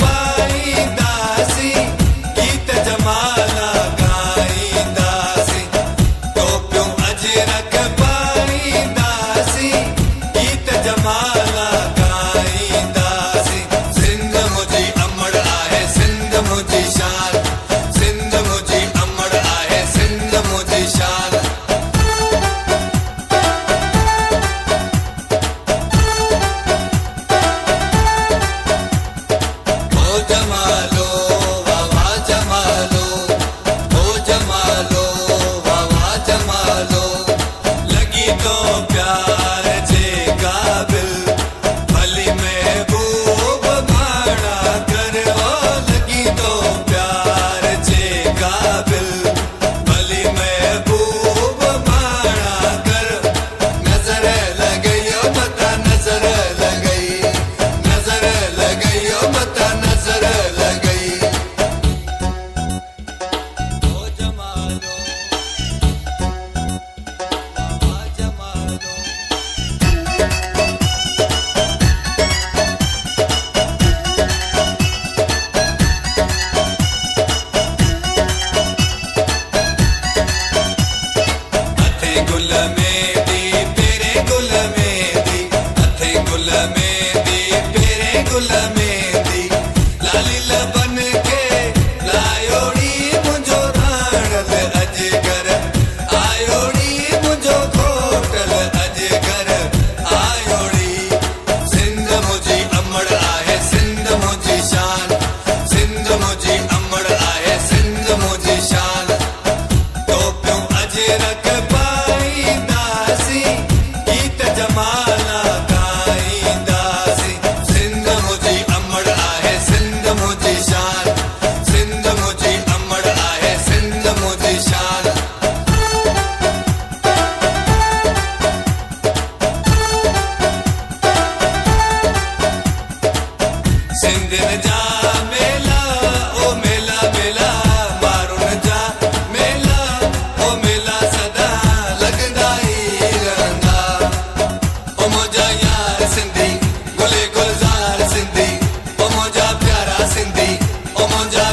पाईंदासी, गीत जमाला गाईंदासी, टोपियूं अजरक पाईंदासी, गीत जमाला गाईंदासी। सिंध मुंहिंजी अमड़ आहे, सिंध मुंहिंजी शान, सिंध मुंहिंजी अमड़ आहे, सिंध मुंहिंजी शान। ओ जमालो वाह वाह जमालो, ओ जमालो वाह वाह जमालो, लगी तो प्यार जे काबिल, भली महबूब माड़ा कर, ओ लगी तो प्यार जे काबिल, भली महबूब माड़ा कर। नजर लगई ओ मता नजर लगई, नजर लगई ओ मता नजर लगई। ओ जमालो वाह जमालो, हथे गुल मेंदी तेरे गुल मेंदी, हथे गुल मेंदी तेरे गुल मेंदी, लाली लबन के लायोड़ी मुंहिंजो राणल अजगर, आयोड़ी मुंहिंजो खोटल अजगर, आयोड़ी। सिंध मुंहिंजी अमड़ आहे, सिंध मुंहिंजी शान, सिंध मुंहिंजी अमड़ आहे, सिंध मुंहिंजी शान। टोपियूं अजरक पाईंदासी, गीत जमाला गाईंदासी, सिंध मुंहिंजी अमड़ आहे, सिंध मुंहिंजी शान, सिंध मुंहिंजी अमड़ आहे, सिंध मुंहिंजी शान। सिंधियुनि जा मेला ओ मेला मेला, मारुनि जा मेला ओ मेला सदा लॻंदा ई रहंदा। ओ मुंहिंजा यार सिंधी गुले गुलज़ार सिंधी, ओ मुंहिंजा प्यारा सिंधी, ओ मुंहिंजा